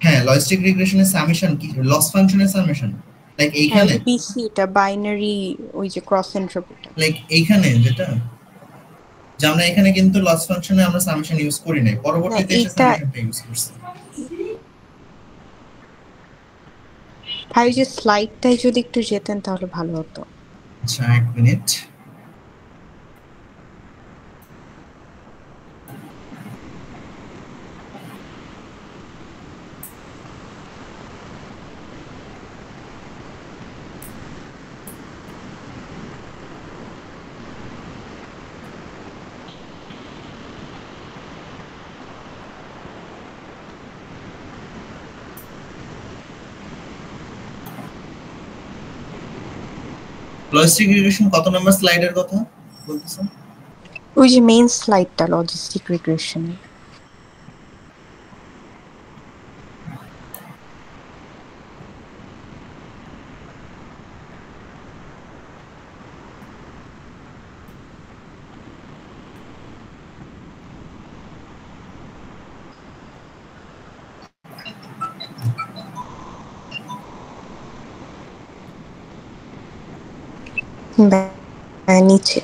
হ্যাঁ, লজিস্টিক রিগ্রেশনের সামেশন কি? লস ফাংশনের সামেশন লাইক হ্যাঁ এইখানে, যে বিসি এটা বাইনারি ওই যে ক্রস এন্ট্রপিটা লাইক এইখানে যেটা যে আমরা এখানে কিন্তু লস ফাংশনে আমরা সামেশন ইউজ করি নাই, পরবর্তীতে এসে এটা সামেশনটা ইউজ করছি। ভাই যে স্লাইডটাই যদি একটু যেতেন তাহলে ভালো হতো। আচ্ছা এক মিনিট। লজিস্টিক রিগ্রেশন কত নাম্বার স্লাইডের কথা বলতেছেন? ওই যে মেইন স্লাইডটা লজিস্টিক রিগ্রেশন। নিচে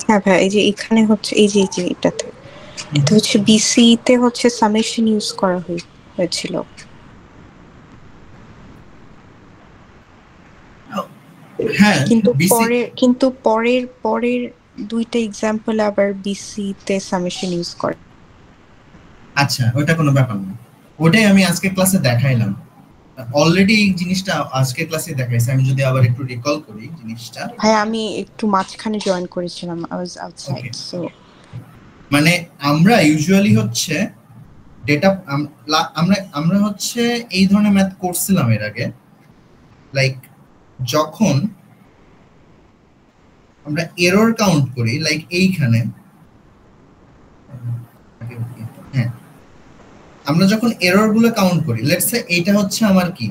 হ্যাঁ ভাই এই যে এখানে হচ্ছে এই যে এটাতে এটা হচ্ছে বিসি তে হচ্ছে সামেশন ইউজ করা হয়েছিল। হ্যাঁ কিন্তু পরের দুইটা এক্সাম্পল আবার বিসি তে সামেশন ইউজ করে। আচ্ছা ওটা কোনো ব্যাপার না, ওটাই আমি আজকে ক্লাসে দেখাইলাম অলরেডি, এই জিনিসটা আজকে ক্লাসে দেখাইছি। আমি যদি আবার একটু রিকল করি জিনিসটা। ভাই আমি একটু মাঝখানে জয়েন করেছিলাম, আই ওয়াজ আউটসাইড। সো মানে আমরা ইউজুয়ালি হচ্ছে ডেটা আমরা হচ্ছে এই ধরনের ম্যাথ করছিলাম এর আগে, লাইক যখন আমরা এরর কাউন্ট করি, লাইক এইখানে হ্যাঁ আমরা যখন এরর গুলো কাউন্ট করি, লেটস সে এইটা হচ্ছে আমার কি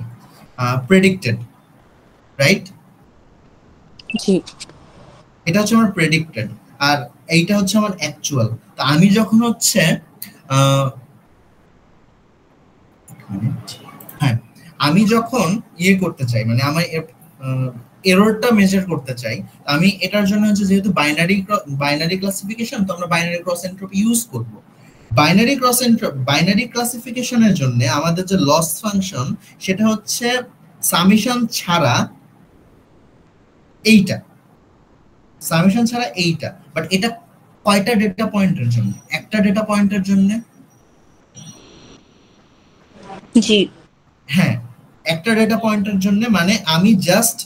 প্রেডিক্টেড, রাইট? জি এটা হচ্ছে আমার প্রেডিক্টেড আর এইটা হচ্ছে আমার অ্যাকচুয়াল। তো আমি যখন হচ্ছে হ্যাঁ আমি যখন ইয়ে করতে চাই, মানে আমার এররটা মেজার করতে চাই, আমি এটার জন্য হচ্ছে যেহেতু বাইনারি ক্লাসিফিকেশন, তো আমরা বাইনারি ক্রস এন্ট্রপি ইউজ করব। বাইনারি ক্লাসিফিকেশনের জন্য আমাদের যে লস ফাংশন সেটা হচ্ছে সামেশন ছাড়া এইটা, সামেশন ছাড়া এইটা। বাট এটা কয়টা ডেটা পয়েন্টের জন্য? একটা ডেটা পয়েন্টের জন্য। জি হ্যাঁ একটা ডেটা পয়েন্টের জন্য, মানে আমি জাস্ট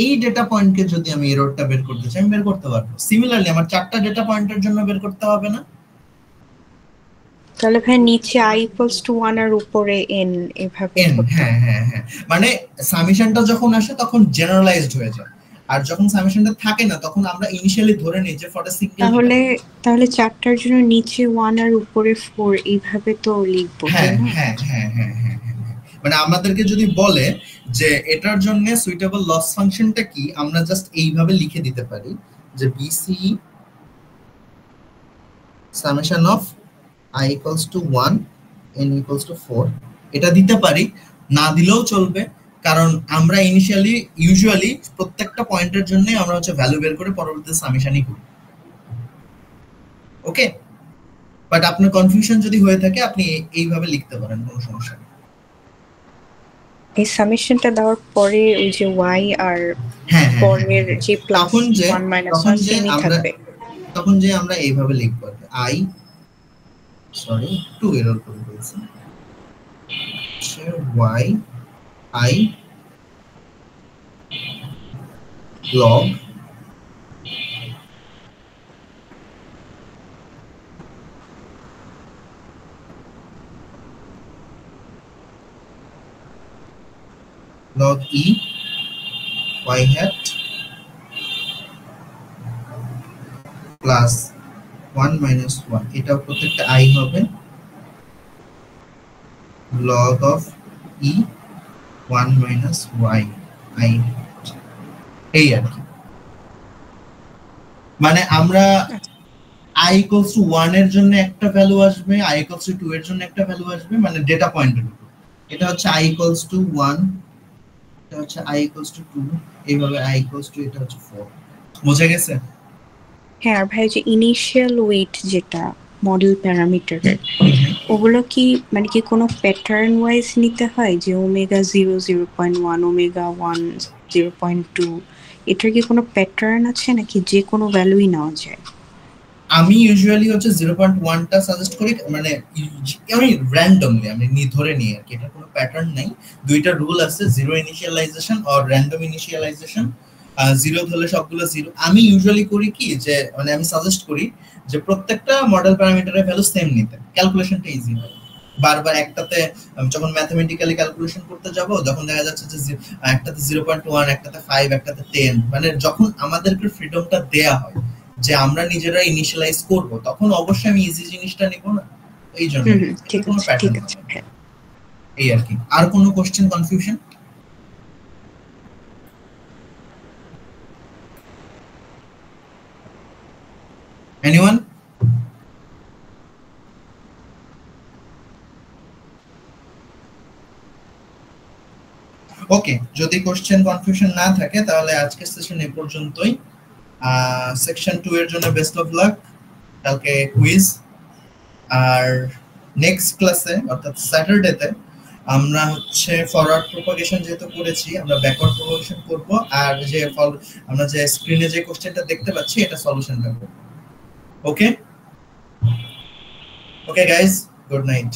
এই ডেটা পয়েন্টকে যদি আমি এররটা বের করতে চাই আমি বের করতে পারবো। সিমিলারলি আমার চারটা ডেটা পয়েন্টের জন্য বের করতে হবে না? তাহলে ভাই নিচে i = 1 আর উপরে n এভাবে হ্যাঁ হ্যাঁ হ্যাঁ মানে সামেশনটা যখন আসে তখন জেনারেলাইজড হয়ে যায়, আর যখন সামেশনটা থাকে না তখন আমরা ইনিশিয়ালি ধরে নিই যে ফর আ সিঙ্গেল। তাহলে চারটার জন্য নিচে 1 আর উপরে 4 এইভাবে তো লিখবো। হ্যাঁ হ্যাঁ হ্যাঁ হ্যাঁ হ্যাঁ মানে আমাদেরকে যদি বলে যে এটার জন্য সুইটেবল লস ফাংশনটা কি, আমরা জাস্ট এইভাবে লিখে দিতে পারি যে BC summation of i = 1 n = 4, এটা দিতে পারি, না দিলেও চলবে, কারণ আমরা ইউজুয়ালি প্রত্যেকটা পয়েন্টের জন্য আমরা হচ্ছে ভ্যালু বের করে পরবর্তীতে সামেশনই করি। ওকে, বাট আপনার কনফিউশন যদি হয়ে থাকে আপনি এইভাবে লিখতে পারেন, কোনো সমস্যা নেই। এই সামেশনটা দেওয়ার পরে ওই যে y আর পরের যে প্লাস 1 মাইনাস 1 সেমই থাকবে। তখন যে আমরা এইভাবে লিখব i টু এরর করে বলছি y i log log e y hat plus 1 minus 1 এটা প্রত্যেকটা i হবে log of e 1 minus y i এই আর কি মানে আমরা i equals to 1 এর জন্য একটা ভ্যালু আসবে i equals to 2 এর জন্য একটা ভ্যালু আসবে মানে ডেটা পয়েন্টের উপর এটা হচ্ছে i equals to 1 এটা হচ্ছে i equals to 2 এইভাবে i equals to এটা হচ্ছে 4 বোঝা গেছে হ্যাঁ আর ভাই যে ইনিশিয়াল ওয়েট যেটা মডেল প্যারামিটারের ওগুলো কি মানে কি কোনো প্যাটার্ন ওয়াইজ নিতে হয় যে ওমেগা 0 0.1 ওমেগা 1 0.2 এটার কি কোনো প্যাটার্ন আছে নাকি যে কোনো ভ্যালুই নেওয়া যায় আমি ইউজুয়ালি হচ্ছে 0.1 টা সাজেস্ট করি মানে আমি র্যান্ডমলি আমি ধরে নিই আর কি এটা কোনো প্যাটার্ন নাই দুইটা রুল আছে জিরো ইনিশিয়ালাইজেশন আর র্যান্ডম ইনিশিয়ালাইজেশন জিরো হলে সবগুলো জিরো আমি ইউজুয়ালি করি কি যে মানে আমি সাজেস্ট করি যে প্রত্যেকটা মডেল প্যারামিটারের ভ্যালু সেম নিতে ক্যালকুলেশনটা ইজি হয় বারবার একটাতে যখন ম্যাথমেটিক্যালি ক্যালকুলেশন করতে যাব যখন দেখা যাচ্ছে যে একটাতে 0.1 একটাতে 5 একটাতে 10 মানে যখন আমাদেরকে ফ্রিডমটা দেয়া হয় যে আমরা নিজেরা ইনিশিয়ালাইজ করব তখন অবশ্যই আমি ইজি জিনিসটা নিব না এই জন্য ঠিক আছে এই আর কি আর কোনো কোশ্চেন কনফিউশন এনিওয়ান ওকে যদি কোশ্চেন কনফিউশন না থাকে তাহলে আজকের সেশন এই পর্যন্তই সেকশন 2 এর জন্য বেস্ট অফ লাক কালকে কুইজ আর নেক্সট ক্লাসে অর্থাৎ স্যাটারডেতে আমরা হচ্ছে ফরওয়ার্ড প্রপাগেশন যেহেতু করেছি আমরা ব্যাকওয়ার্ড প্রপাগেশন করব আর যে আমরা যে স্ক্রিনে যে কোশ্চেনটা দেখতে পাচ্ছি এটা সলিউশনটা করব ওকে গাইস গুড নাইট